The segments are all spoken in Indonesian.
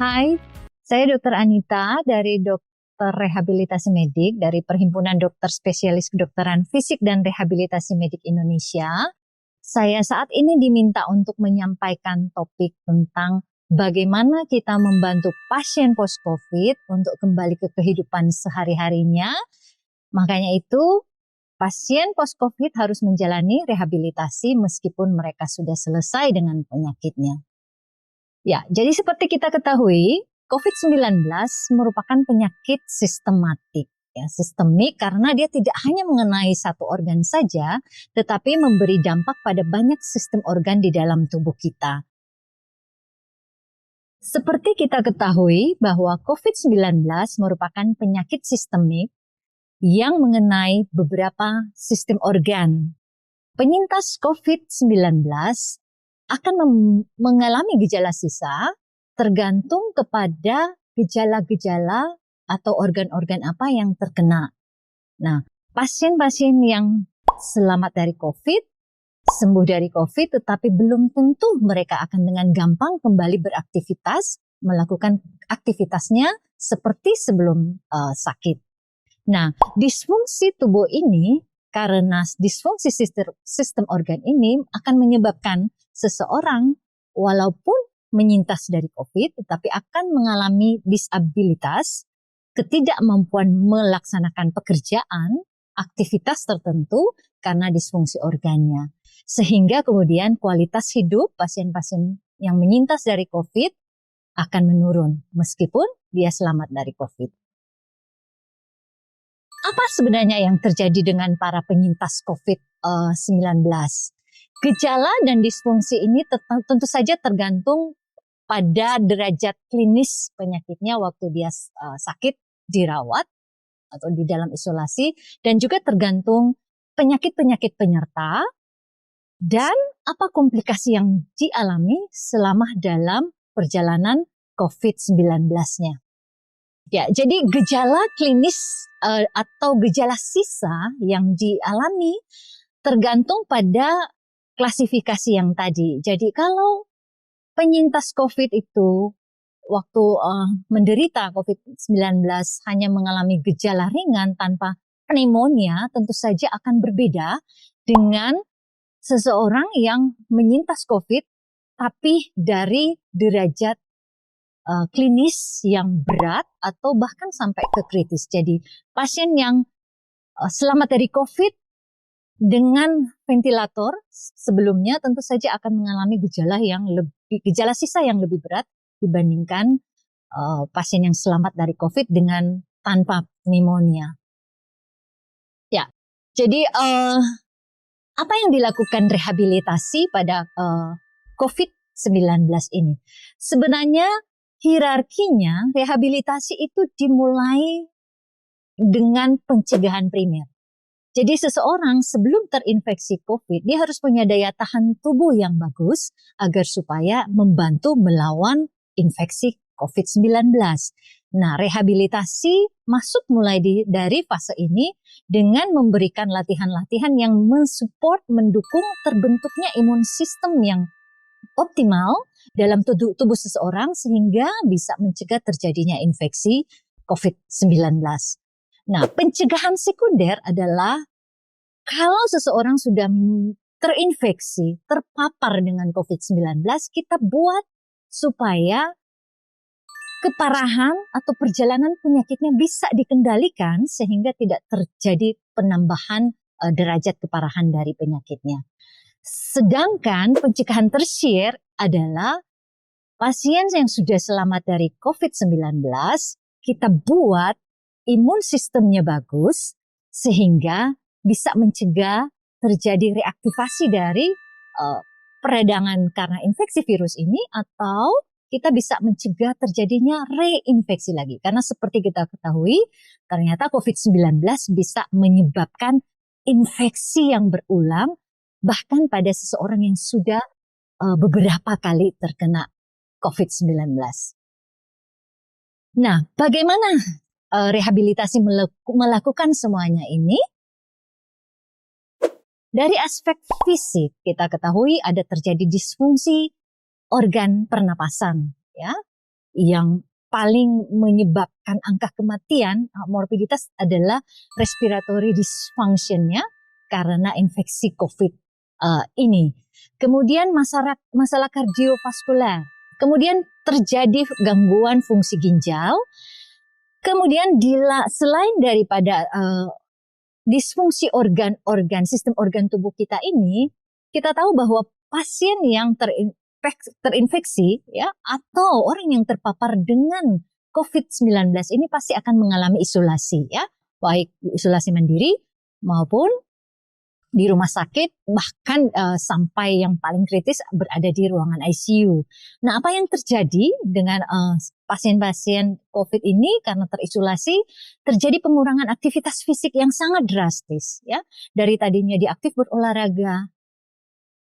Hai, saya Dr. Anita dari Dokter Rehabilitasi Medik dari Perhimpunan Dokter Spesialis Kedokteran Fisik dan Rehabilitasi Medik Indonesia. Saya saat ini diminta untuk menyampaikan topik tentang bagaimana kita membantu pasien post-COVID untuk kembali ke kehidupan sehari-harinya. Makanya itu, pasien post-COVID harus menjalani rehabilitasi meskipun mereka sudah selesai dengan penyakitnya. Ya, jadi seperti kita ketahui, COVID-19 merupakan penyakit sistematik. Ya, sistemik karena dia tidak hanya mengenai satu organ saja, tetapi memberi dampak pada banyak sistem organ di dalam tubuh kita. Seperti kita ketahui bahwa COVID-19 merupakan penyakit sistemik yang mengenai beberapa sistem organ. Penyintas COVID-19 akan mengalami gejala sisa tergantung kepada gejala-gejala atau organ-organ apa yang terkena. Nah, pasien-pasien yang selamat dari COVID, sembuh dari COVID, tetapi belum tentu mereka akan dengan gampang kembali beraktivitas, melakukan aktivitasnya seperti sebelum sakit. Nah, disfungsi tubuh ini, karena disfungsi sistem organ ini akan menyebabkan seseorang walaupun menyintas dari COVID, tetapi akan mengalami disabilitas, ketidakmampuan melaksanakan pekerjaan, aktivitas tertentu karena disfungsi organnya. Sehingga kemudian kualitas hidup pasien-pasien yang menyintas dari COVID akan menurun meskipun dia selamat dari COVID. Apa sebenarnya yang terjadi dengan para penyintas COVID-19? Gejala dan disfungsi ini tentu saja tergantung pada derajat klinis penyakitnya waktu dia sakit, dirawat, atau di dalam isolasi, dan juga tergantung penyakit-penyakit penyerta dan apa komplikasi yang dialami selama dalam perjalanan COVID-19-nya. Ya, jadi gejala klinis atau gejala sisa yang dialami tergantung pada klasifikasi yang tadi. Jadi kalau penyintas COVID itu waktu menderita COVID-19 hanya mengalami gejala ringan tanpa pneumonia, tentu saja akan berbeda dengan seseorang yang menyintas COVID tapi dari derajat klinis yang berat atau bahkan sampai ke kritis. Jadi pasien yang selamat dari COVID dengan ventilator sebelumnya tentu saja akan mengalami gejala sisa yang lebih berat dibandingkan pasien yang selamat dari COVID dengan tanpa pneumonia. Ya, jadi apa yang dilakukan rehabilitasi pada COVID-19 ini? Sebenarnya hierarkinya rehabilitasi itu dimulai dengan pencegahan primer. Jadi seseorang sebelum terinfeksi COVID, dia harus punya daya tahan tubuh yang bagus agar supaya membantu melawan infeksi COVID-19. Nah, rehabilitasi masuk mulai dari fase ini dengan memberikan latihan-latihan yang mensupport, mendukung terbentuknya imun sistem yang optimal dalam tubuh seseorang sehingga bisa mencegah terjadinya infeksi COVID-19. Nah, pencegahan sekunder adalah kalau seseorang sudah terinfeksi, terpapar dengan COVID-19, kita buat supaya keparahan atau perjalanan penyakitnya bisa dikendalikan sehingga tidak terjadi penambahan derajat keparahan dari penyakitnya. Sedangkan pencegahan tersier adalah pasien yang sudah selamat dari COVID-19, kita buat imun sistemnya bagus sehingga bisa mencegah terjadi reaktivasi dari peradangan karena infeksi virus ini, atau kita bisa mencegah terjadinya reinfeksi lagi. Karena seperti kita ketahui, ternyata COVID-19 bisa menyebabkan infeksi yang berulang bahkan pada seseorang yang sudah beberapa kali terkena COVID-19. Nah, bagaimana rehabilitasi melakukan semuanya ini? Dari aspek fisik, kita ketahui ada terjadi disfungsi organ pernapasan, ya. yang paling menyebabkan angka kematian, morbiditas adalah respiratory dysfunction-nya karena infeksi COVID ini. Kemudian masalah kardiovaskular. Kemudian terjadi gangguan fungsi ginjal. Kemudian selain daripada disfungsi organ-organ sistem organ tubuh kita ini, kita tahu bahwa pasien yang terinfeksi ya atau orang yang terpapar dengan COVID-19 ini pasti akan mengalami isolasi ya, baik isolasi mandiri maupun di rumah sakit, bahkan sampai yang paling kritis berada di ruangan ICU. Nah, apa yang terjadi dengan pasien-pasien COVID ini karena terisolasi, terjadi pengurangan aktivitas fisik yang sangat drastis ya. Dari tadinya dia aktif berolahraga,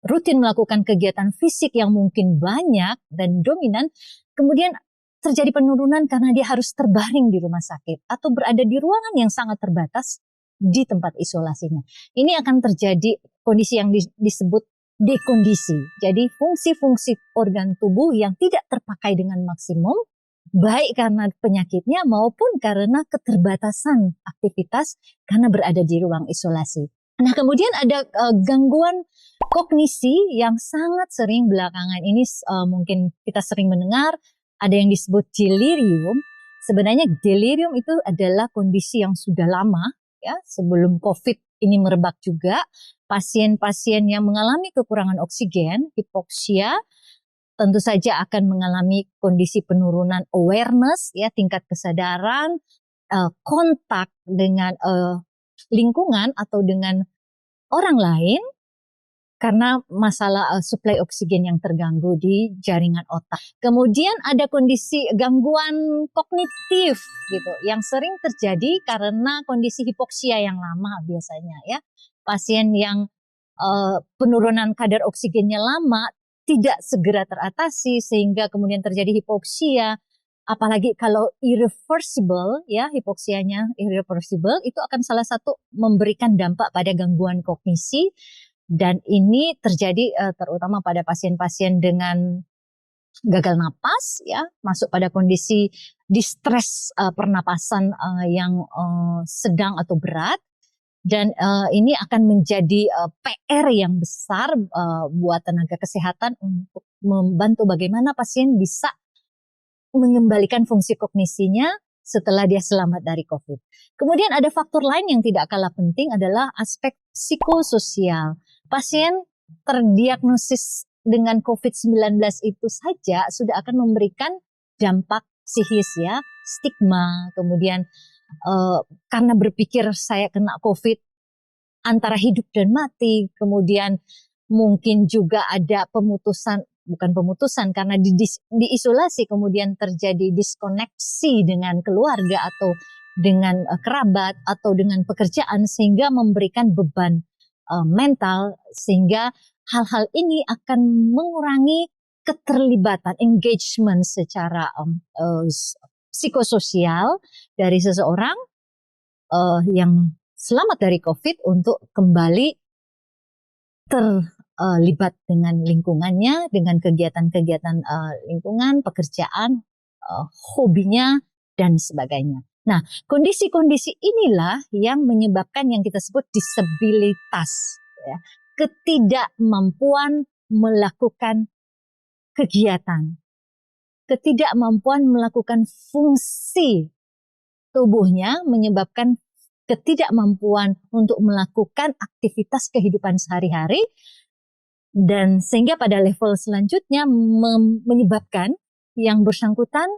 rutin melakukan kegiatan fisik yang mungkin banyak dan dominan, kemudian terjadi penurunan karena dia harus terbaring di rumah sakit atau berada di ruangan yang sangat terbatas di tempat isolasinya. Ini akan terjadi kondisi yang disebut dekondisi. Jadi fungsi-fungsi organ tubuh yang tidak terpakai dengan maksimum, baik karena penyakitnya maupun karena keterbatasan aktivitas karena berada di ruang isolasi. Nah, kemudian ada gangguan kognisi yang sangat sering belakangan ini mungkin kita sering mendengar, ada yang disebut delirium. Sebenarnya delirium itu adalah kondisi yang sudah lama ya, sebelum COVID ini merebak juga. Pasien-pasien yang mengalami kekurangan oksigen, hipoksia, tentu saja akan mengalami kondisi penurunan awareness ya, tingkat kesadaran, kontak dengan lingkungan atau dengan orang lain karena masalah suplai oksigen yang terganggu di jaringan otak. Kemudian ada kondisi gangguan kognitif gitu yang sering terjadi karena kondisi hipoksia yang lama biasanya ya. Pasien yang penurunan kadar oksigennya lama tidak segera teratasi sehingga kemudian terjadi hipoksia. Apalagi kalau irreversible ya, hipoksianya irreversible, itu akan salah satu memberikan dampak pada gangguan kognisi. Dan ini terjadi terutama pada pasien-pasien dengan gagal napas ya, masuk pada kondisi distres pernapasan yang sedang atau berat. Dan ini akan menjadi PR yang besar buat tenaga kesehatan untuk membantu bagaimana pasien bisa mengembalikan fungsi kognisinya setelah dia selamat dari COVID. Kemudian ada faktor lain yang tidak kalah penting adalah aspek psikososial. Pasien terdiagnosis dengan COVID-19 itu saja sudah akan memberikan dampak psikis ya, stigma, kemudian karena berpikir saya kena COVID antara hidup dan mati, kemudian mungkin juga ada bukan pemutusan karena diisolasi kemudian terjadi diskoneksi dengan keluarga atau dengan kerabat atau dengan pekerjaan sehingga memberikan beban mental, sehingga hal-hal ini akan mengurangi keterlibatan engagement secara psikososial dari seseorang yang selamat dari COVID untuk kembali terlibat dengan lingkungannya, dengan kegiatan-kegiatan lingkungan, pekerjaan, hobinya, dan sebagainya. Nah, kondisi-kondisi inilah yang menyebabkan yang kita sebut disabilitas, ya. Ketidakmampuan melakukan kegiatan, ketidakmampuan melakukan fungsi tubuhnya menyebabkan ketidakmampuan untuk melakukan aktivitas kehidupan sehari-hari, dan sehingga pada level selanjutnya menyebabkan yang bersangkutan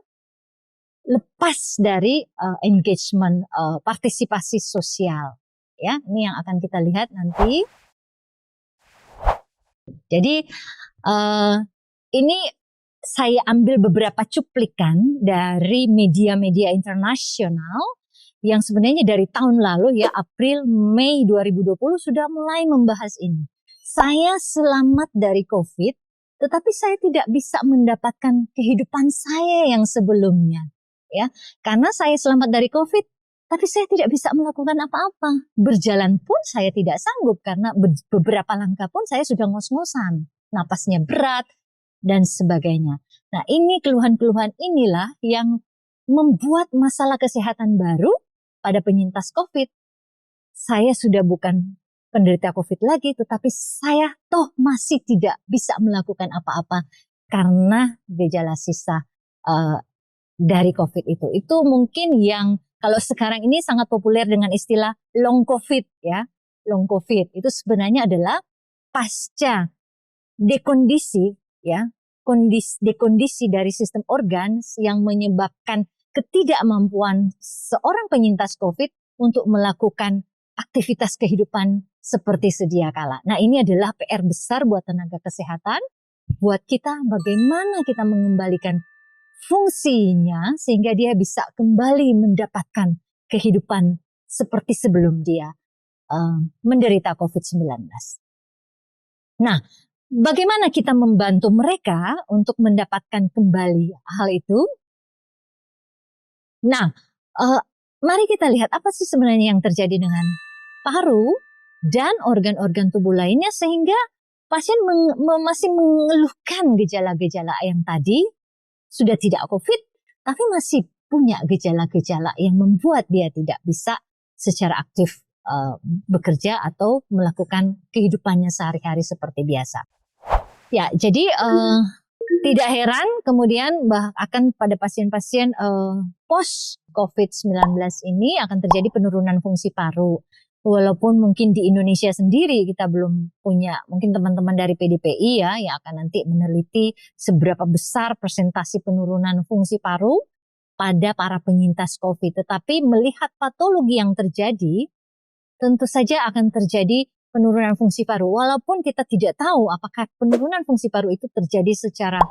lepas dari engagement, partisipasi sosial. Ya, ini yang akan kita lihat nanti. Jadi ini saya ambil beberapa cuplikan dari media-media internasional yang sebenarnya dari tahun lalu ya, April, Mei 2020 sudah mulai membahas ini. Saya selamat dari COVID, tetapi saya tidak bisa mendapatkan kehidupan saya yang sebelumnya. Ya, karena saya selamat dari COVID, tapi saya tidak bisa melakukan apa-apa. Berjalan pun saya tidak sanggup karena beberapa langkah pun saya sudah ngos-ngosan, napasnya berat dan sebagainya. Nah, ini keluhan-keluhan inilah yang membuat masalah kesehatan baru pada penyintas COVID. Saya sudah bukan penderita COVID lagi, tetapi saya toh masih tidak bisa melakukan apa-apa karena gejala sisa dari COVID itu. Itu mungkin yang kalau sekarang ini sangat populer dengan istilah long COVID ya. Long COVID itu sebenarnya adalah pasca dekondisi ya, dekondisi dari sistem organ yang menyebabkan ketidakmampuan seorang penyintas COVID untuk melakukan aktivitas kehidupan seperti sedia kala. Nah, ini adalah PR besar buat tenaga kesehatan, buat kita bagaimana kita mengembalikan fungsinya sehingga dia bisa kembali mendapatkan kehidupan seperti sebelum dia menderita COVID-19. Nah, bagaimana kita membantu mereka untuk mendapatkan kembali hal itu? Nah, mari kita lihat apa sih sebenarnya yang terjadi dengan paru dan organ-organ tubuh lainnya sehingga pasien masih mengeluhkan gejala-gejala yang tadi sudah tidak COVID, tapi masih punya gejala-gejala yang membuat dia tidak bisa secara aktif bekerja atau melakukan kehidupannya sehari-hari seperti biasa. Ya, jadi tidak heran kemudian akan pada pasien-pasien post COVID-19 ini akan terjadi penurunan fungsi paru. Walaupun mungkin di Indonesia sendiri kita belum punya, mungkin teman-teman dari PDPI ya yang akan nanti meneliti seberapa besar persentase penurunan fungsi paru pada para penyintas COVID. Tetapi melihat patologi yang terjadi, tentu saja akan terjadi penurunan fungsi paru. Walaupun kita tidak tahu apakah penurunan fungsi paru itu terjadi secara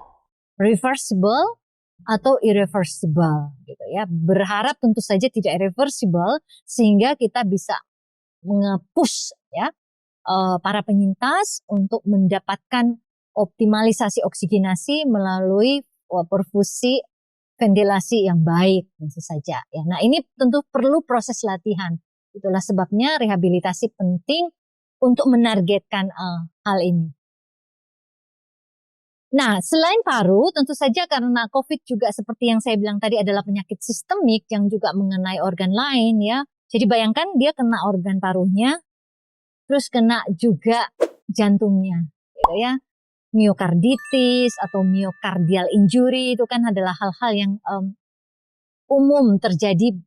reversible atau irreversible gitu ya. Berharap tentu saja tidak irreversible sehingga kita bisa nge-push ya para penyintas untuk mendapatkan optimalisasi oksigenasi melalui perfusi ventilasi yang baik tentu saja ya. Nah, ini tentu perlu proses latihan. Itulah sebabnya rehabilitasi penting untuk menargetkan hal ini. Nah, selain paru, tentu saja karena COVID juga seperti yang saya bilang tadi adalah penyakit sistemik yang juga mengenai organ lain ya. Jadi bayangkan dia kena organ parunya, terus kena juga jantungnya, gitu ya. Miokarditis atau myocardial injury itu kan adalah hal-hal yang umum terjadi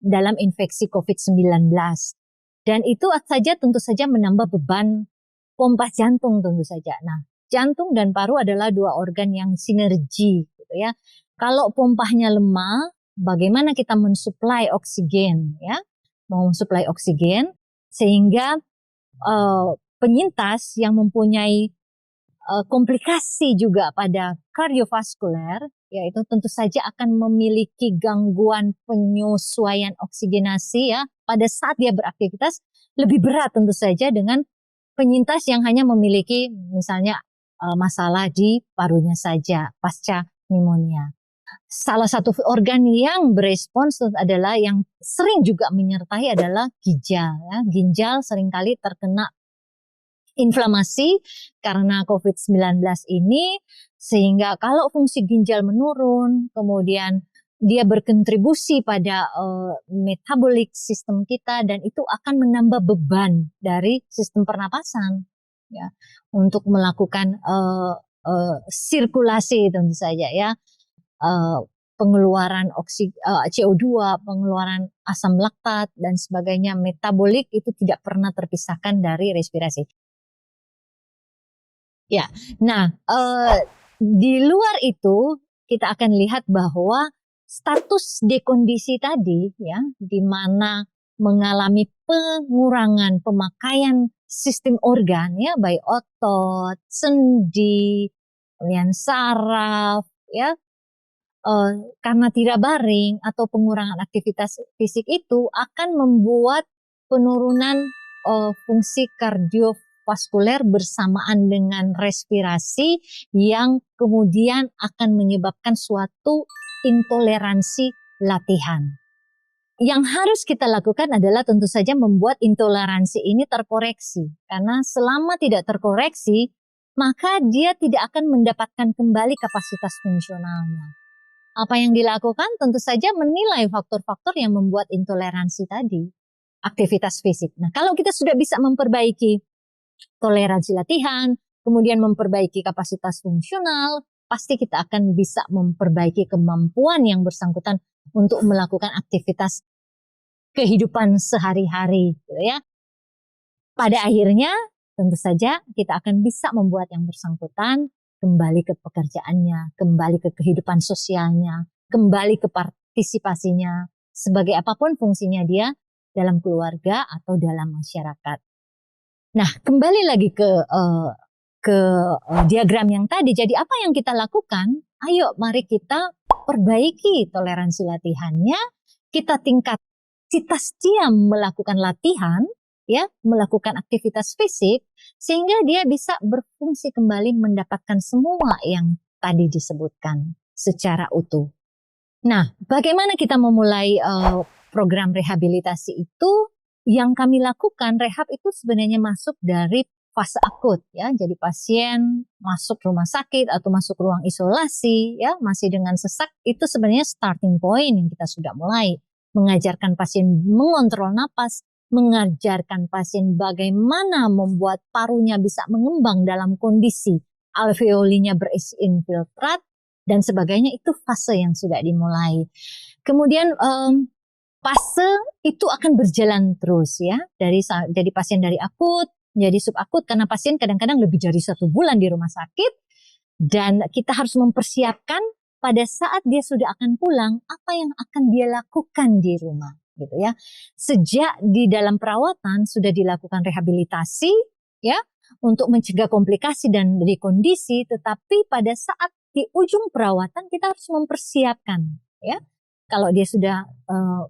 dalam infeksi COVID-19. Dan itu saja tentu saja menambah beban pompa jantung tentu saja. Nah, jantung dan paru adalah dua organ yang sinergi, gitu ya. Kalau pompanya lemah, bagaimana kita mensuplai oksigen, ya? Mensuplai oksigen sehingga penyintas yang mempunyai komplikasi juga pada kardiovaskuler, yaitu tentu saja akan memiliki gangguan penyesuaian oksigenasi ya pada saat dia beraktivitas lebih berat tentu saja dengan penyintas yang hanya memiliki misalnya masalah di parunya saja pasca pneumonia. Salah satu organ yang berespons adalah yang sering juga menyertai adalah ginjal. Ya. Ginjal seringkali terkena inflamasi karena COVID-19 ini, sehingga kalau fungsi ginjal menurun, kemudian dia berkontribusi pada metabolik sistem kita dan itu akan menambah beban dari sistem pernapasan ya untuk melakukan sirkulasi tentu saja ya. Pengeluaran CO2, pengeluaran asam laktat dan sebagainya, metabolik itu tidak pernah terpisahkan dari respirasi. Ya, nah di luar itu kita akan lihat bahwa status dekondisi tadi ya, di mana mengalami pengurangan pemakaian sistem organ ya, baik otot, sendi, kemudian saraf ya. Karena tidak baring atau pengurangan aktivitas fisik itu akan membuat penurunan fungsi kardiovaskuler bersamaan dengan respirasi yang kemudian akan menyebabkan suatu intoleransi latihan. Yang harus kita lakukan adalah tentu saja membuat intoleransi ini terkoreksi. Karena selama tidak terkoreksi, maka dia tidak akan mendapatkan kembali kapasitas fungsionalnya. Apa yang dilakukan? Tentu saja menilai faktor-faktor yang membuat intoleransi tadi, aktivitas fisik. Nah, kalau kita sudah bisa memperbaiki toleransi latihan, kemudian memperbaiki kapasitas fungsional, pasti kita akan bisa memperbaiki kemampuan yang bersangkutan untuk melakukan aktivitas kehidupan sehari-hari, gitu ya. Pada akhirnya, tentu saja kita akan bisa membuat yang bersangkutan kembali ke pekerjaannya, kembali ke kehidupan sosialnya, kembali ke partisipasinya, sebagai apapun fungsinya dia dalam keluarga atau dalam masyarakat. Nah, kembali lagi ke diagram yang tadi. Jadi apa yang kita lakukan? Ayo, mari kita perbaiki toleransi latihannya, kita tingkat kapasitas dia melakukan latihan, ya, melakukan aktivitas fisik, sehingga dia bisa berfungsi kembali mendapatkan semua yang tadi disebutkan secara utuh. Nah, bagaimana kita memulai program rehabilitasi itu? Yang kami lakukan, rehab itu sebenarnya masuk dari fase akut, ya. Jadi pasien masuk rumah sakit atau masuk ruang isolasi, ya, masih dengan sesak, itu sebenarnya starting point yang kita sudah mulai. Mengajarkan pasien mengontrol napas, mengajarkan pasien bagaimana membuat parunya bisa mengembang dalam kondisi alveolinya berisi infiltrat dan sebagainya. Itu fase yang sudah dimulai. Kemudian fase itu akan berjalan terus, ya, jadi pasien dari akut menjadi subakut, karena pasien kadang-kadang lebih dari 1 bulan di rumah sakit, dan kita harus mempersiapkan pada saat dia sudah akan pulang apa yang akan dia lakukan di rumah, gitu ya. Sejak di dalam perawatan sudah dilakukan rehabilitasi, ya, untuk mencegah komplikasi dan rekondisi, tetapi pada saat di ujung perawatan kita harus mempersiapkan, ya. Kalau dia sudah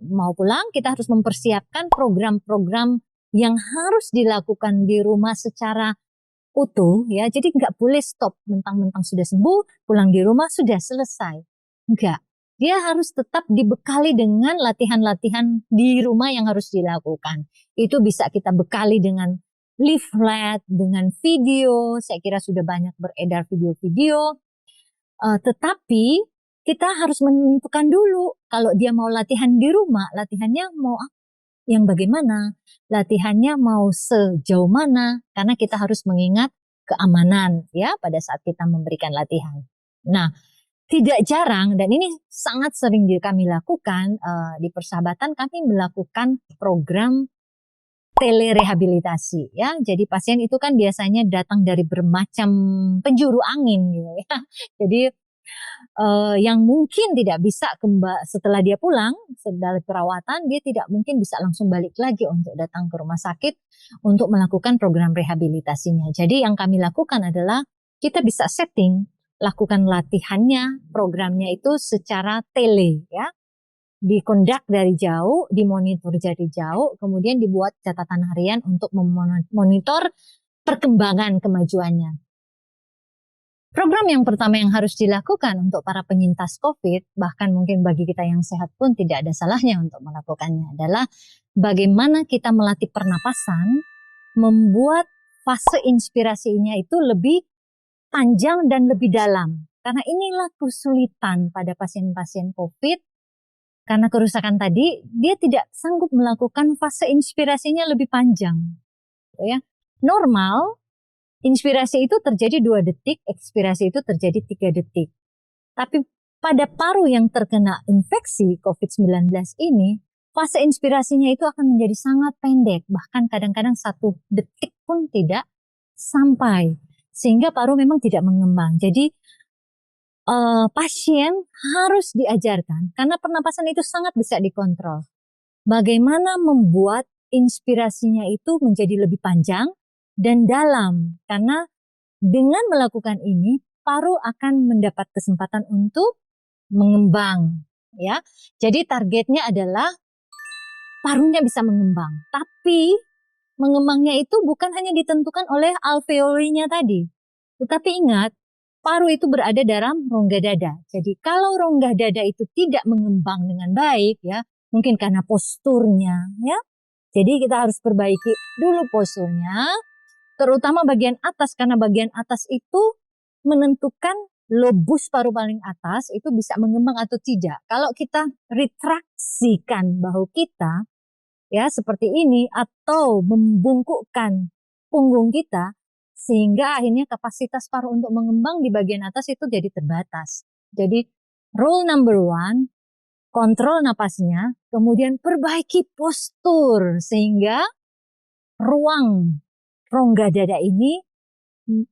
mau pulang, kita harus mempersiapkan program-program yang harus dilakukan di rumah secara utuh, ya. Jadi nggak boleh stop mentang-mentang sudah sembuh, pulang di rumah sudah selesai. Enggak. Dia harus tetap dibekali dengan latihan-latihan di rumah yang harus dilakukan. Itu bisa kita bekali dengan leaflet, dengan video. Saya kira sudah banyak beredar video-video. Tetapi kita harus menentukan dulu kalau dia mau latihan di rumah, latihannya mau yang bagaimana, latihannya mau sejauh mana, karena kita harus mengingat keamanan, ya, pada saat kita memberikan latihan. Nah, tidak jarang, dan ini sangat sering kami lakukan di persahabatan, kami melakukan program telerehabilitasi, ya. Jadi pasien itu kan biasanya datang dari bermacam penjuru angin, gitu ya. Jadi yang mungkin tidak bisa setelah dia pulang dari perawatan, dia tidak mungkin bisa langsung balik lagi untuk datang ke rumah sakit untuk melakukan program rehabilitasinya. Jadi yang kami lakukan adalah kita bisa setting, lakukan latihannya, programnya itu secara tele, ya, dikondak dari jauh, dimonitor dari jauh, kemudian dibuat catatan harian untuk memonitor perkembangan kemajuannya. Program yang pertama yang harus dilakukan untuk para penyintas COVID, bahkan mungkin bagi kita yang sehat pun tidak ada salahnya untuk melakukannya, adalah bagaimana kita melatih pernapasan, membuat fase inspirasinya itu lebih panjang dan lebih dalam. Karena inilah kesulitan pada pasien-pasien COVID, karena kerusakan tadi, dia tidak sanggup melakukan fase inspirasinya lebih panjang. Ya. Normal, inspirasi itu terjadi 2 detik, ekspirasi itu terjadi 3 detik. Tapi pada paru yang terkena infeksi COVID-19 ini, fase inspirasinya itu akan menjadi sangat pendek, bahkan kadang-kadang 1 detik pun tidak sampai. Sehingga paru memang tidak mengembang. Jadi pasien harus diajarkan, karena pernapasan itu sangat bisa dikontrol. Bagaimana membuat inspirasinya itu menjadi lebih panjang dan dalam, karena dengan melakukan ini paru akan mendapat kesempatan untuk mengembang, ya. Jadi targetnya adalah parunya bisa mengembang, tapi mengembangnya itu bukan hanya ditentukan oleh alveolinya tadi, tetapi ingat, paru itu berada dalam rongga dada. Jadi kalau rongga dada itu tidak mengembang dengan baik, ya, mungkin karena posturnya, ya. Jadi kita harus perbaiki dulu posturnya. terutama bagian atas, karena bagian atas itu menentukan lobus paru paling atas itu bisa mengembang atau tidak. Kalau kita retraksikan bahu kita, ya seperti ini, atau membungkukkan punggung kita, sehingga akhirnya kapasitas paru untuk mengembang di bagian atas itu jadi terbatas. Jadi rule number one, kontrol napasnya, kemudian perbaiki postur sehingga ruang rongga dada ini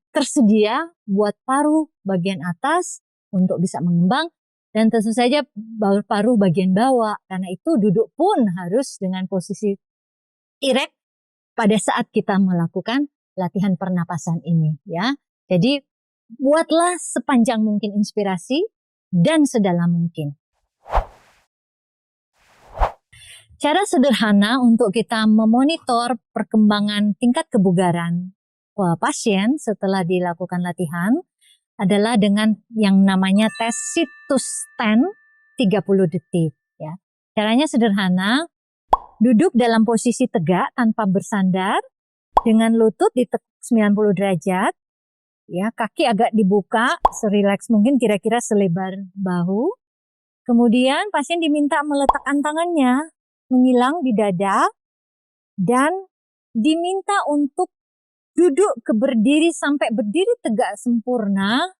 tersedia buat paru bagian atas untuk bisa mengembang, dan tentu saja paru bagian bawah, karena itu duduk pun harus dengan posisi erect pada saat kita melakukan latihan pernapasan ini, ya. Jadi buatlah sepanjang mungkin inspirasi dan sedalam mungkin. Cara sederhana untuk kita memonitor perkembangan tingkat kebugaran pasien setelah dilakukan latihan adalah dengan yang namanya tes sit to stand 30 detik. Ya. Caranya sederhana, duduk dalam posisi tegak tanpa bersandar, dengan lutut ditekuk 90 derajat, ya, kaki agak dibuka, serileks mungkin, kira-kira selebar bahu. Kemudian pasien diminta meletakkan tangannya menyilang di dada dan diminta untuk duduk ke berdiri sampai berdiri tegak sempurna,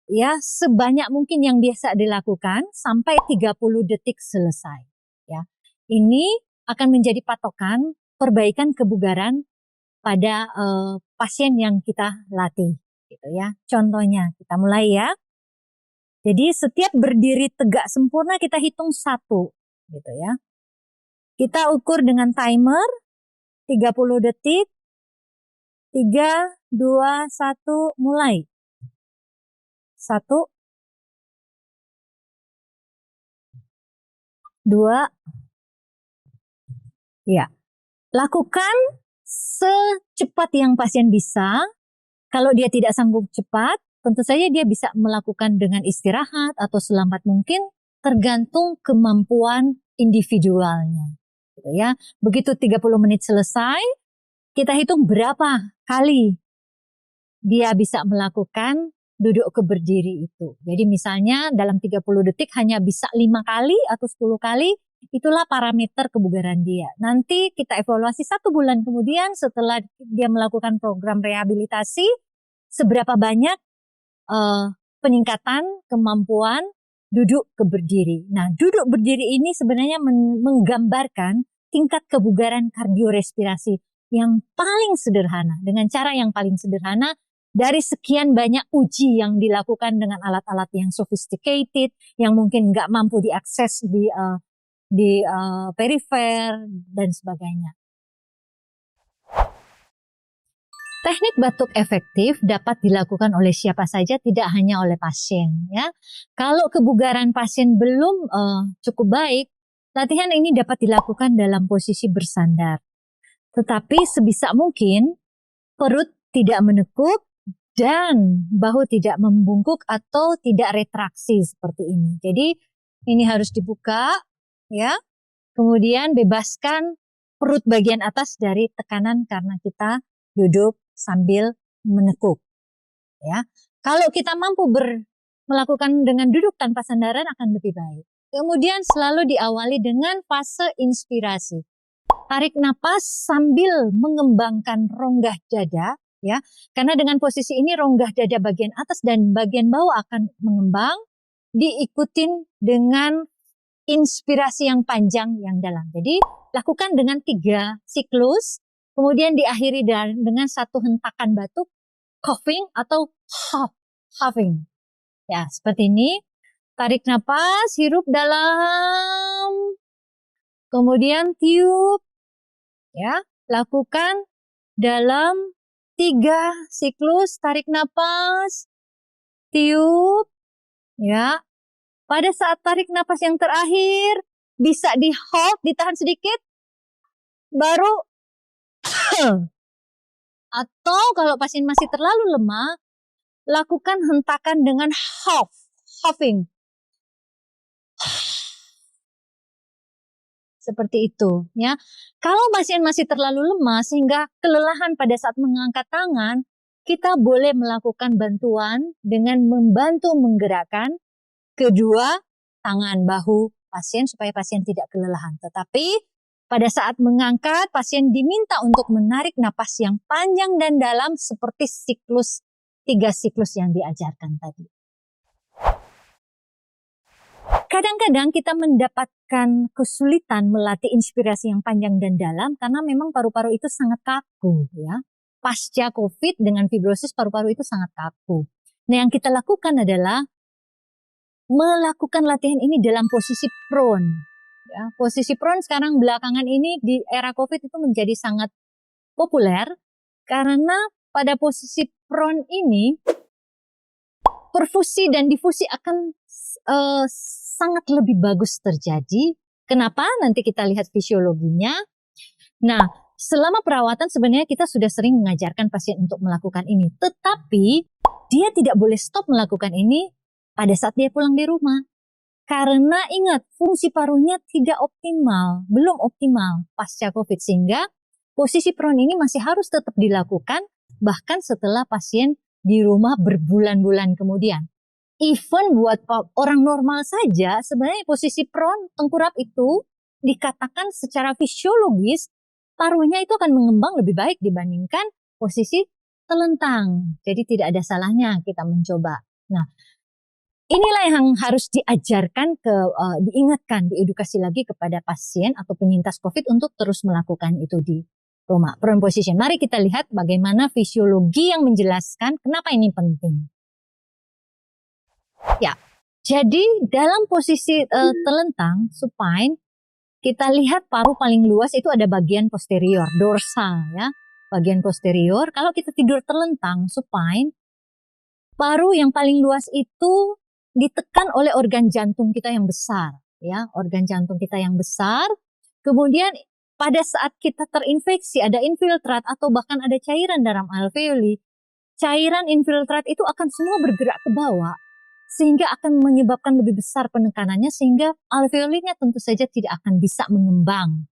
ya, sebanyak mungkin yang biasa dilakukan sampai 30 detik selesai. Ya, ini akan menjadi patokan perbaikan kebugaran pada pasien yang kita latih, gitu ya. Contohnya kita mulai ya. Jadi setiap berdiri tegak sempurna kita hitung 1, gitu ya. Kita ukur dengan timer 30 detik. 3, 2, 1, mulai. 1, 2, ya. Lakukan secepat yang pasien bisa. Kalau dia tidak sanggup cepat, tentu saja dia bisa melakukan dengan istirahat atau selambat mungkin, tergantung kemampuan individualnya. Gitu ya. Begitu 30 menit selesai, kita hitung berapa kali dia bisa melakukan duduk ke berdiri itu. Jadi misalnya dalam 30 detik hanya bisa 5 kali atau 10 kali, itulah parameter kebugaran dia. Nanti kita evaluasi 1 bulan kemudian setelah dia melakukan program rehabilitasi, seberapa banyak peningkatan kemampuan duduk ke berdiri. Nah, duduk berdiri ini sebenarnya menggambarkan tingkat kebugaran kardiorespirasi yang paling sederhana, dengan cara yang paling sederhana dari sekian banyak uji yang dilakukan dengan alat-alat yang sophisticated, yang mungkin nggak mampu diakses di perifer dan sebagainya. Teknik batuk efektif dapat dilakukan oleh siapa saja, tidak hanya oleh pasien. Ya, kalau kebugaran pasien belum cukup baik, latihan ini dapat dilakukan dalam posisi bersandar. Tetapi sebisa mungkin perut tidak menekuk dan bahu tidak membungkuk atau tidak retraksi seperti ini. Jadi ini harus dibuka, ya. Kemudian bebaskan perut bagian atas dari tekanan karena kita duduk sambil menekuk. Ya, kalau kita mampu melakukan dengan duduk tanpa sandaran akan lebih baik. Kemudian selalu diawali dengan fase inspirasi. Tarik napas sambil mengembangkan rongga dada, ya. Karena dengan posisi ini rongga dada bagian atas dan bagian bawah akan mengembang, diikutin dengan inspirasi yang panjang yang dalam. Jadi lakukan dengan 3 siklus, kemudian diakhiri dengan 1 hentakan batuk, coughing atau huffing. Ya, seperti ini. Tarik napas, hirup dalam, kemudian tiup. Ya, lakukan dalam 3 siklus, tarik napas, tiup, ya. Pada saat tarik napas yang terakhir, bisa di hold, ditahan sedikit, baru atau kalau pasien masih terlalu lemah, lakukan hentakan dengan huffing. Seperti itu, ya. Kalau pasien masih terlalu lemah sehingga kelelahan pada saat mengangkat tangan, kita boleh melakukan bantuan dengan membantu menggerakkan kedua tangan bahu pasien supaya pasien tidak kelelahan. Tetapi pada saat mengangkat, pasien diminta untuk menarik napas yang panjang dan dalam seperti 3 siklus yang diajarkan tadi. Kadang-kadang kita mendapatkan kesulitan melatih inspirasi yang panjang dan dalam karena memang paru-paru itu sangat kaku, ya. Pasca COVID dengan fibrosis paru-paru itu sangat kaku. Nah, yang kita lakukan adalah melakukan latihan ini dalam posisi prone. Ya, posisi prone sekarang belakangan ini di era COVID itu menjadi sangat populer karena pada posisi prone ini perfusi dan difusi akan sangat lebih bagus terjadi. Kenapa? Nanti kita lihat fisiologinya. Nah, selama perawatan sebenarnya kita sudah sering mengajarkan pasien untuk melakukan ini. Tetapi dia tidak boleh stop melakukan ini pada saat dia pulang di rumah. Karena ingat, fungsi parunya tidak optimal, belum optimal pasca COVID. Sehingga posisi prone ini masih harus tetap dilakukan bahkan setelah pasien di rumah berbulan-bulan kemudian. Even buat orang normal saja, sebenarnya posisi prone tengkurap itu dikatakan secara fisiologis parunya itu akan mengembang lebih baik dibandingkan posisi telentang. Jadi tidak ada salahnya kita mencoba. Nah, inilah yang harus diajarkan diingatkan, diedukasi lagi kepada pasien atau penyintas COVID untuk terus melakukan itu di rumah. Prone position. Mari kita lihat bagaimana fisiologi yang menjelaskan kenapa ini penting. Ya, jadi dalam posisi telentang, supine, kita lihat paru paling luas itu ada bagian posterior, dorsal, ya. Bagian posterior, kalau kita tidur telentang, supine, paru yang paling luas itu ditekan oleh organ jantung kita yang besar, ya. Organ jantung kita yang besar. Kemudian pada saat kita terinfeksi, ada infiltrat atau bahkan ada cairan dalam alveoli, cairan infiltrat itu akan semua bergerak ke bawah. Sehingga akan menyebabkan lebih besar penekanannya sehingga alveolinya tentu saja tidak akan bisa mengembang.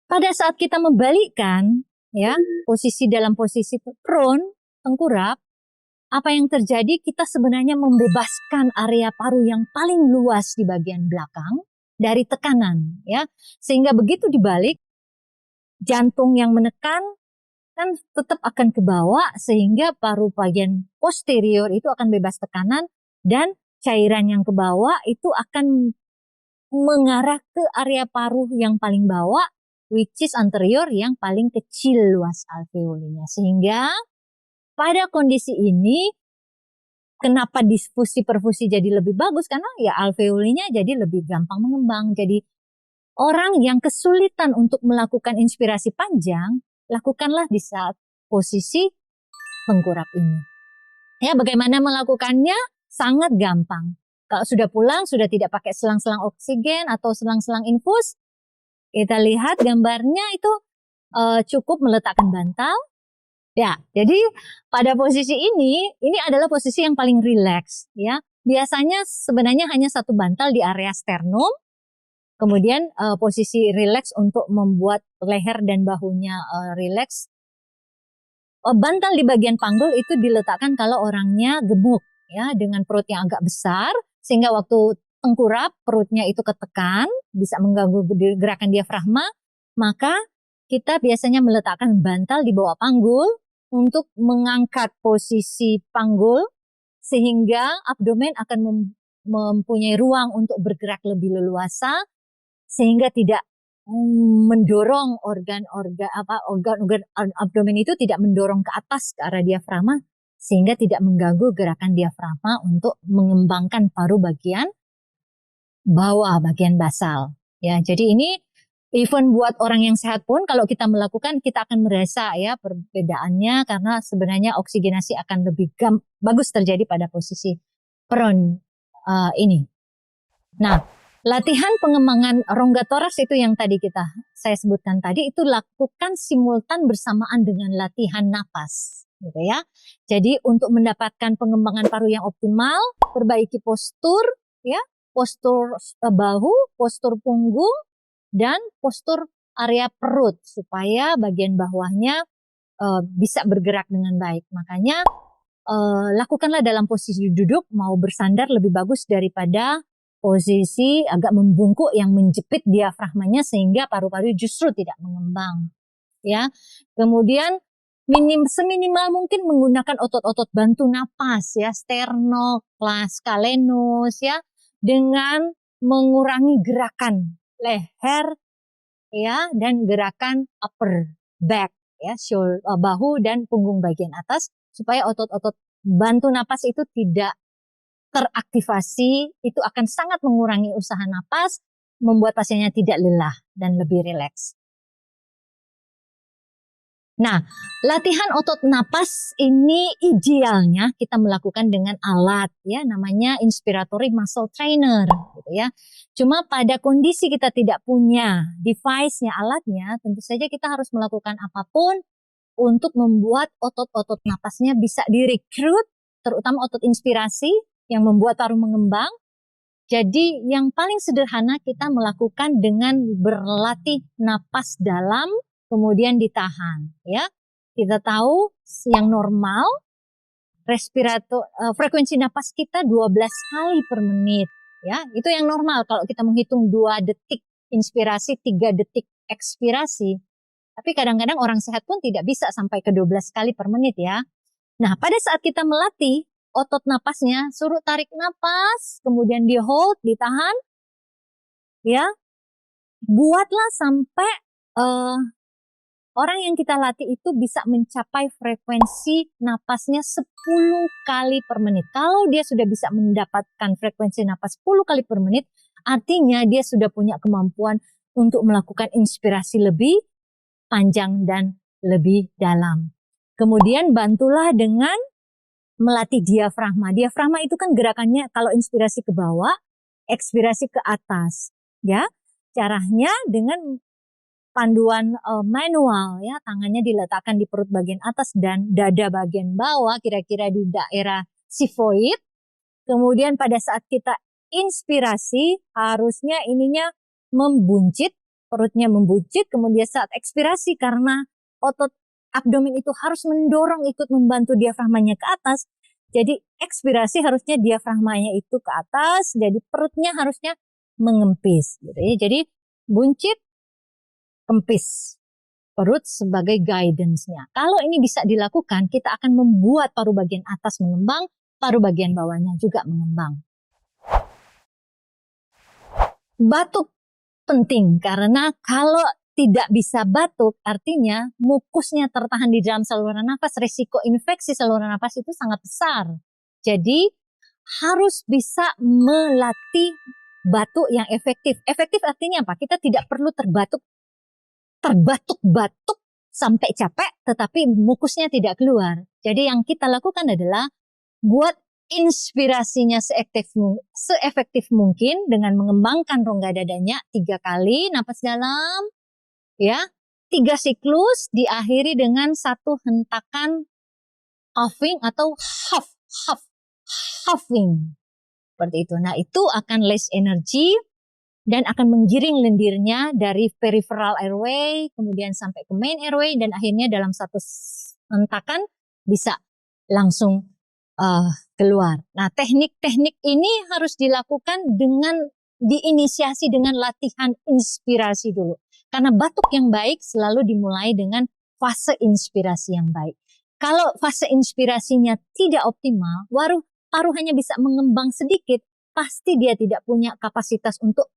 Pada saat kita membalikkan, ya, posisi dalam posisi prone, tengkurap, apa yang terjadi? Kita sebenarnya membebaskan area paru yang paling luas di bagian belakang dari tekanan, ya. Sehingga begitu dibalik, jantung yang menekan kan tetap akan ke bawah sehingga paru bagian posterior itu akan bebas tekanan. Dan cairan yang ke bawah itu akan mengarah ke area paru yang paling bawah, which is anterior yang paling kecil luas alveolinya. Sehingga pada kondisi ini, kenapa difusi perfusi jadi lebih bagus? Karena ya alveolinya jadi lebih gampang mengembang. Jadi orang yang kesulitan untuk melakukan inspirasi panjang, lakukanlah di saat posisi tengkurap ini. Ya, bagaimana melakukannya? Sangat gampang. Kalau sudah pulang, sudah tidak pakai selang-selang oksigen atau selang-selang infus, kita lihat gambarnya itu cukup meletakkan bantal. Ya, jadi pada posisi ini adalah posisi yang paling rileks. Ya, biasanya sebenarnya hanya satu bantal di area sternum. Kemudian posisi rileks untuk membuat leher dan bahunya rileks. Bantal di bagian panggul itu diletakkan kalau orangnya gemuk. Ya, dengan perut yang agak besar, sehingga waktu tengkurap perutnya itu ketekan, bisa mengganggu gerakan diafragma, maka kita biasanya meletakkan bantal di bawah panggul untuk mengangkat posisi panggul, sehingga abdomen akan mempunyai ruang untuk bergerak lebih leluasa, sehingga tidak mendorong organ abdomen itu tidak mendorong ke atas ke arah diafragma, sehingga tidak mengganggu gerakan diafragma untuk mengembangkan paru bagian bawah, bagian basal. Ya, jadi ini even buat orang yang sehat pun kalau kita melakukan kita akan merasa ya perbedaannya karena sebenarnya oksigenasi akan lebih bagus terjadi pada posisi prone ini. Nah, latihan pengembangan rongga toraks itu yang tadi saya sebutkan tadi itu lakukan simultan bersamaan dengan latihan napas. Gitu ya. Jadi untuk mendapatkan pengembangan paru yang optimal, perbaiki postur, ya, postur bahu, postur punggung, dan postur area perut supaya bagian bawahnya bisa bergerak dengan baik. Makanya lakukanlah dalam posisi duduk, mau bersandar lebih bagus daripada posisi agak membungkuk yang menjepit diafragmanya sehingga paru-paru justru tidak mengembang. Ya, kemudian seminimal mungkin menggunakan otot-otot bantu napas ya, sternocleidomastoid ya, dengan mengurangi gerakan leher ya dan gerakan upper back ya, bahu dan punggung bagian atas supaya otot-otot bantu napas itu tidak teraktivasi, itu akan sangat mengurangi usaha napas, membuat pasiennya tidak lelah dan lebih rileks. Nah, latihan otot napas ini idealnya kita melakukan dengan alat ya, namanya inspiratory muscle trainer gitu ya. Cuma pada kondisi kita tidak punya device-nya, alatnya, tentu saja kita harus melakukan apapun untuk membuat otot-otot napasnya bisa direkrut, terutama otot inspirasi yang membuat paru mengembang. Jadi yang paling sederhana kita melakukan dengan berlatih napas dalam, kemudian ditahan ya. Kita tahu yang normal frekuensi napas kita 12 kali per menit ya. Itu yang normal kalau kita menghitung 2 detik inspirasi, 3 detik ekspirasi. Tapi kadang-kadang orang sehat pun tidak bisa sampai ke 12 kali per menit ya. Nah, pada saat kita melatih otot napasnya, suruh tarik napas, kemudian di hold, ditahan ya. Buatlah sampai orang yang kita latih itu bisa mencapai frekuensi napasnya 10 kali per menit. Kalau dia sudah bisa mendapatkan frekuensi napas 10 kali per menit, artinya dia sudah punya kemampuan untuk melakukan inspirasi lebih panjang dan lebih dalam. Kemudian bantulah dengan melatih diafragma. Diafragma itu kan gerakannya kalau inspirasi ke bawah, ekspirasi ke atas. Ya, caranya dengan panduan manual ya, tangannya diletakkan di perut bagian atas dan dada bagian bawah, kira-kira di daerah sifoid. Kemudian pada saat kita inspirasi harusnya ininya membuncit, perutnya membuncit, kemudian saat ekspirasi karena otot abdomen itu harus mendorong ikut membantu diafragmanya ke atas. Jadi ekspirasi harusnya diafragmanya itu ke atas, jadi perutnya harusnya mengempis gitu ya. Jadi buncit, kempis perut sebagai guidance-nya. Kalau ini bisa dilakukan, kita akan membuat paru bagian atas mengembang, paru bagian bawahnya juga mengembang. Batuk penting karena kalau tidak bisa batuk artinya mukusnya tertahan di dalam saluran nafas, risiko infeksi saluran nafas itu sangat besar. Jadi harus bisa melatih batuk yang efektif. Efektif artinya apa? Kita tidak perlu terbatuk-batuk sampai capek tetapi mukusnya tidak keluar. Jadi yang kita lakukan adalah buat inspirasinya seefektif mungkin dengan mengembangkan rongga dadanya 3 kali napas dalam ya, 3 siklus diakhiri dengan 1 hentakan huffing atau huffing seperti itu. Nah, itu akan less energy dan akan menggiring lendirnya dari peripheral airway kemudian sampai ke main airway dan akhirnya dalam 1 hentakan bisa langsung keluar. Nah, teknik-teknik ini harus dilakukan diinisiasi dengan latihan inspirasi dulu. Karena batuk yang baik selalu dimulai dengan fase inspirasi yang baik. Kalau fase inspirasinya tidak optimal, paru hanya bisa mengembang sedikit, pasti dia tidak punya kapasitas untuk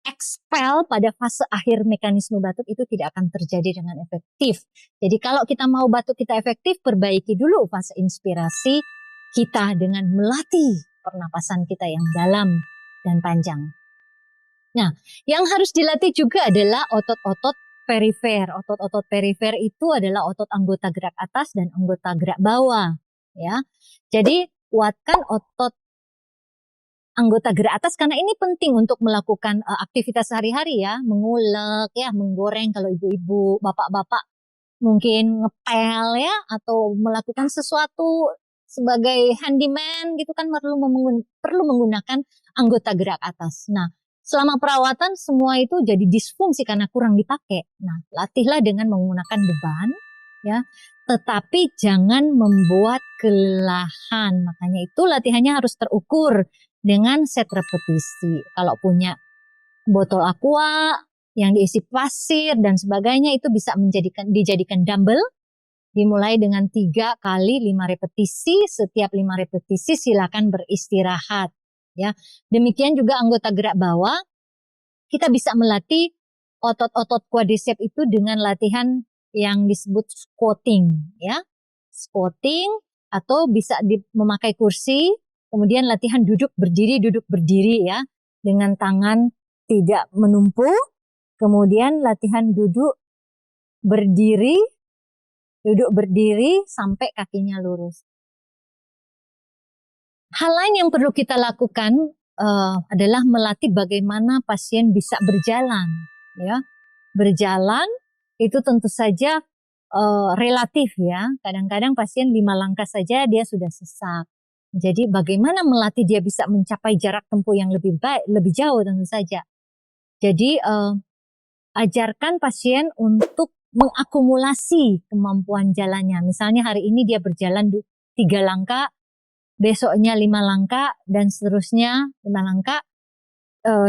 expel pada fase akhir mekanisme batuk itu tidak akan terjadi dengan efektif. Jadi kalau kita mau batuk kita efektif, perbaiki dulu fase inspirasi kita dengan melatih pernapasan kita yang dalam dan panjang. Nah, yang harus dilatih juga adalah otot-otot perifer. Otot-otot perifer itu adalah otot anggota gerak atas dan anggota gerak bawah. Ya, jadi kuatkan otot anggota gerak atas karena ini penting untuk melakukan aktivitas sehari-hari ya, mengulek ya, menggoreng kalau ibu-ibu, bapak-bapak mungkin ngepel ya atau melakukan sesuatu sebagai handyman gitu kan perlu menggunakan anggota gerak atas. Nah, selama perawatan semua itu jadi disfungsi karena kurang dipakai. Nah, latihlah dengan menggunakan beban, ya. Tetapi jangan membuat kelelahan. Makanya itu latihannya harus terukur dengan set repetisi. Kalau punya botol aqua yang diisi pasir dan sebagainya itu bisa dijadikan dumbbell. Dimulai dengan 3 kali 5 repetisi. Setiap 5 repetisi silakan beristirahat. Ya, demikian juga anggota gerak bawah. Kita bisa melatih otot-otot quadriceps itu dengan latihan yang disebut squatting, ya. Squatting atau bisa memakai kursi, kemudian latihan duduk berdiri ya, dengan tangan tidak menumpuk, kemudian latihan duduk berdiri sampai kakinya lurus. Hal lain yang perlu kita lakukan adalah melatih bagaimana pasien bisa berjalan, ya. Berjalan itu tentu saja relatif, ya. Kadang-kadang pasien 5 langkah saja dia sudah sesak. Jadi bagaimana melatih dia bisa mencapai jarak tempuh yang lebih baik, lebih jauh tentu saja. Jadi ajarkan pasien untuk mengakumulasi kemampuan jalannya. Misalnya hari ini dia berjalan 3 langkah, besoknya 5 langkah, dan seterusnya 5 langkah.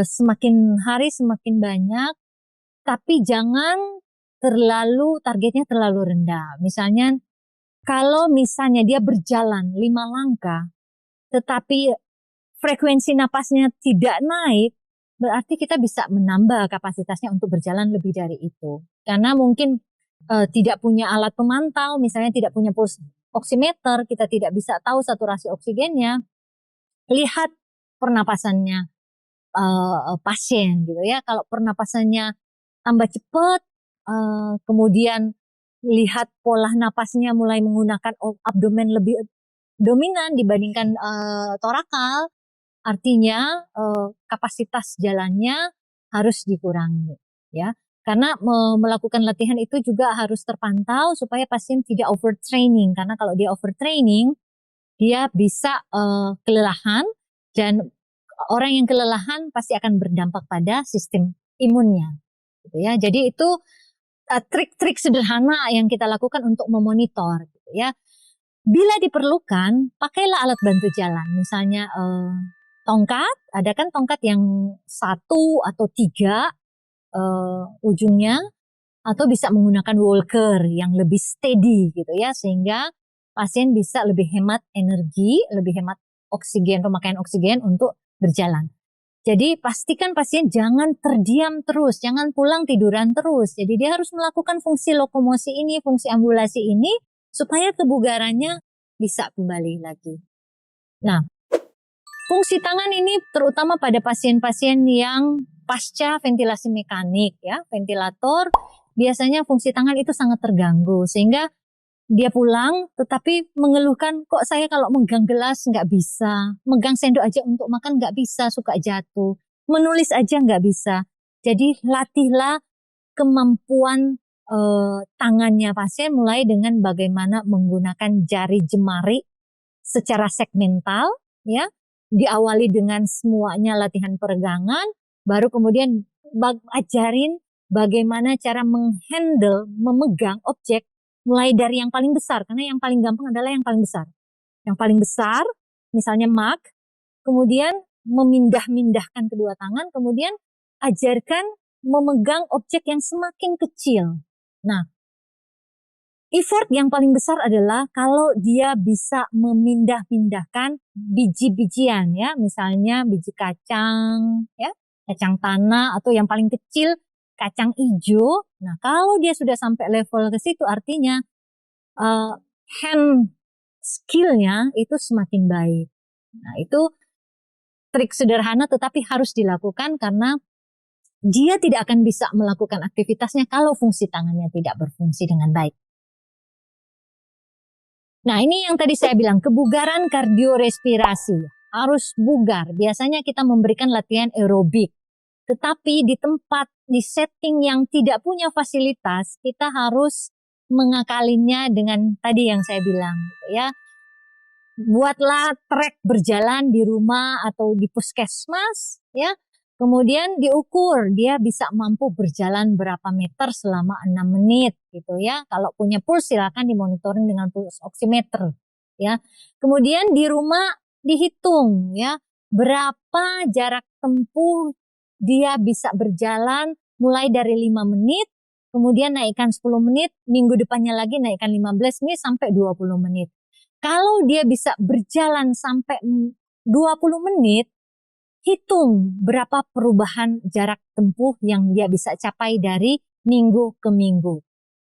Semakin hari semakin banyak, tapi jangan targetnya terlalu rendah. Misalnya, kalau misalnya dia berjalan 5 langkah, tetapi frekuensi napasnya tidak naik, berarti kita bisa menambah kapasitasnya untuk berjalan lebih dari itu. Karena mungkin tidak punya alat pemantau, misalnya tidak punya pulse oximeter, kita tidak bisa tahu saturasi oksigennya. Lihat pernapasannya pasien gitu ya. Kalau pernapasannya tambah cepat, kemudian lihat pola napasnya mulai menggunakan abdomen lebih dominan dibandingkan torakal, artinya kapasitas jalannya harus dikurangi, ya. Karena melakukan latihan itu juga harus terpantau supaya pasien tidak overtraining. Karena kalau dia overtraining, dia bisa kelelahan, dan orang yang kelelahan pasti akan berdampak pada sistem imunnya, gitu ya. Jadi itu trik-trik sederhana yang kita lakukan untuk memonitor, gitu ya. Bila diperlukan, pakailah alat bantu jalan, misalnya tongkat. Ada kan tongkat yang 1 atau 3 ujungnya, atau bisa menggunakan walker yang lebih steady gitu ya, sehingga pasien bisa lebih hemat energi, lebih hemat oksigen, pemakaian oksigen untuk berjalan. Jadi pastikan pasien jangan terdiam terus, jangan pulang tiduran terus. Jadi dia harus melakukan fungsi lokomosi ini, fungsi ambulasi ini, supaya kebugarannya bisa kembali lagi. Nah, fungsi tangan ini terutama pada pasien-pasien yang pasca ventilasi mekanik, ya, ventilator, biasanya fungsi tangan itu sangat terganggu, sehingga dia pulang tetapi mengeluhkan, kok saya kalau megang gelas nggak bisa, megang sendok aja untuk makan nggak bisa, suka jatuh, menulis aja nggak bisa. Jadi latihlah kemampuan tangannya pasien, mulai dengan bagaimana menggunakan jari jemari secara segmental, ya. Diawali dengan semuanya latihan peregangan, baru kemudian ajarin bagaimana cara menghandle, memegang objek, mulai dari yang paling besar, karena yang paling gampang adalah yang paling besar. Yang paling besar, misalnya mug, kemudian memindah-mindahkan kedua tangan, kemudian ajarkan memegang objek yang semakin kecil. Nah, effort yang paling besar adalah kalau dia bisa memindah-mindahkan biji-bijian, ya, misalnya biji kacang, ya, kacang tanah, atau yang paling kecil kacang hijau. Nah, kalau dia sudah sampai level ke situ, artinya hand skill-nya itu semakin baik. Nah, itu trik sederhana tetapi harus dilakukan, karena dia tidak akan bisa melakukan aktivitasnya kalau fungsi tangannya tidak berfungsi dengan baik. Nah, ini yang tadi saya bilang, kebugaran kardiorespirasi. Harus bugar. Biasanya kita memberikan latihan aerobik. Tetapi di tempat, di setting yang tidak punya fasilitas, kita harus mengakalinya dengan tadi yang saya bilang, ya. Buatlah trek berjalan di rumah atau di puskesmas, ya. Kemudian diukur dia bisa mampu berjalan berapa meter selama 6 menit gitu ya. Kalau punya puls silakan dimonitoring dengan puls oximeter ya. Kemudian di rumah dihitung ya berapa jarak tempuh dia bisa berjalan mulai dari 5 menit, kemudian naikkan 10 menit, minggu depannya lagi naikkan 15 menit sampai 20 menit. Kalau dia bisa berjalan sampai 20 menit, hitung berapa perubahan jarak tempuh yang dia bisa capai dari minggu ke minggu,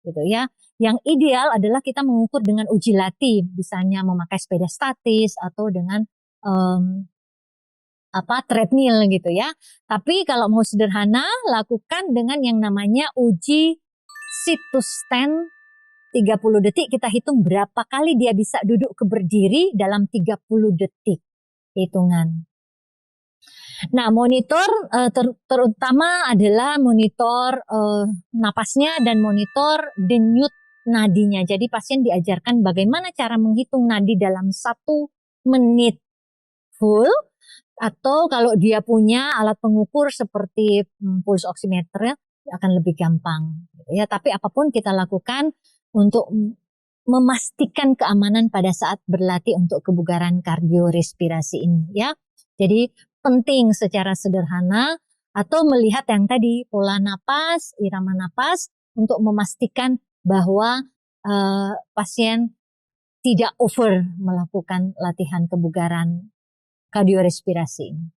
gitu ya. Yang ideal adalah kita mengukur dengan uji latih, misalnya memakai sepeda statis atau dengan treadmill gitu ya. Tapi kalau mau sederhana, lakukan dengan yang namanya uji sit to stand 30 detik. Kita hitung berapa kali dia bisa duduk ke berdiri dalam 30 detik hitungan. Nah, monitor terutama adalah monitor napasnya dan monitor denyut nadinya. Jadi pasien diajarkan bagaimana cara menghitung nadi dalam 1 menit full, atau kalau dia punya alat pengukur seperti pulse oximeter akan lebih gampang gitu ya. Tapi apapun kita lakukan untuk memastikan keamanan pada saat berlatih untuk kebugaran kardiorespirasi ini ya. Jadi penting secara sederhana atau melihat yang tadi pola napas, irama napas untuk memastikan bahwa pasien tidak over melakukan latihan kebugaran kardiorespirasi ini.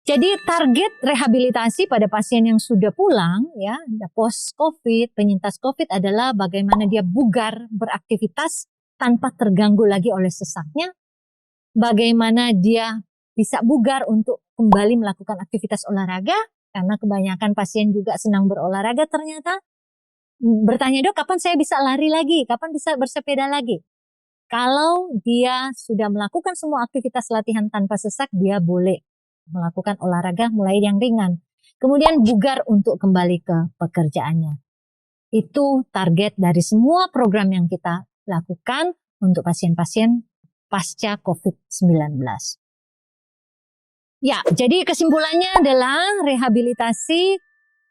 Jadi target rehabilitasi pada pasien yang sudah pulang ya, post COVID, penyintas COVID adalah bagaimana dia bugar beraktivitas tanpa terganggu lagi oleh sesaknya, bagaimana dia bisa bugar untuk kembali melakukan aktivitas olahraga, karena kebanyakan pasien juga senang berolahraga ternyata. Bertanya, dok, kapan saya bisa lari lagi? Kapan bisa bersepeda lagi? Kalau dia sudah melakukan semua aktivitas latihan tanpa sesak, dia boleh melakukan olahraga mulai yang ringan. Kemudian bugar untuk kembali ke pekerjaannya. Itu target dari semua program yang kita lakukan untuk pasien-pasien pasca COVID-19. Ya, jadi kesimpulannya adalah rehabilitasi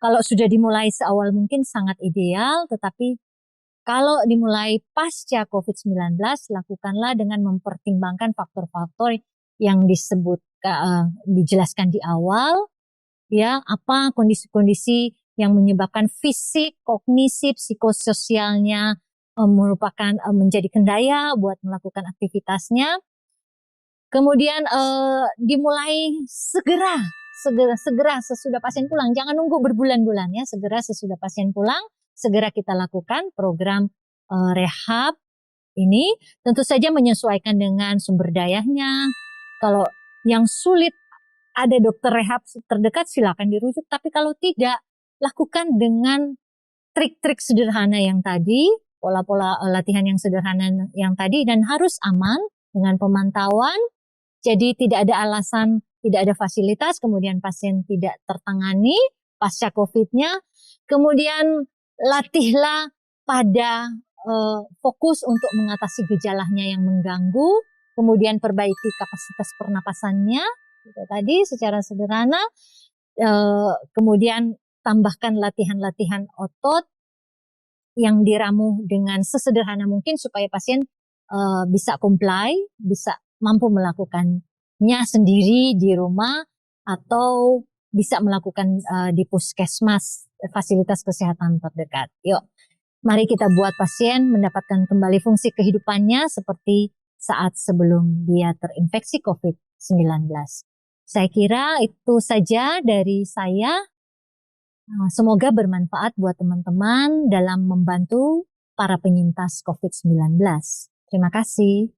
kalau sudah dimulai seawal mungkin sangat ideal, tetapi kalau dimulai pasca COVID-19, lakukanlah dengan mempertimbangkan faktor-faktor yang dijelaskan di awal, ya, apa kondisi-kondisi yang menyebabkan fisik, kognisi, psikososialnya merupakan menjadi kendala buat melakukan aktivitasnya. Kemudian dimulai segera sesudah pasien pulang, jangan nunggu berbulan-bulan ya, segera sesudah pasien pulang, segera kita lakukan program rehab ini, tentu saja menyesuaikan dengan sumber dayanya. Kalau yang sulit ada dokter rehab terdekat silakan dirujuk, tapi kalau tidak, lakukan dengan trik-trik sederhana yang tadi, pola-pola latihan yang sederhana yang tadi, dan harus aman dengan pemantauan. Jadi tidak ada alasan, tidak ada fasilitas, kemudian pasien tidak tertangani pasca COVID-nya. Kemudian latihlah pada fokus untuk mengatasi gejalanya yang mengganggu, kemudian perbaiki kapasitas pernapasannya, itu tadi secara sederhana, kemudian tambahkan latihan-latihan otot yang diramu dengan sesederhana mungkin supaya pasien bisa comply, bisa mampu melakukannya sendiri di rumah atau bisa melakukan di puskesmas, fasilitas kesehatan terdekat. Yuk, mari kita buat pasien mendapatkan kembali fungsi kehidupannya seperti saat sebelum dia terinfeksi COVID-19. Saya kira itu saja dari saya. Semoga bermanfaat buat teman-teman dalam membantu para penyintas COVID-19. Terima kasih.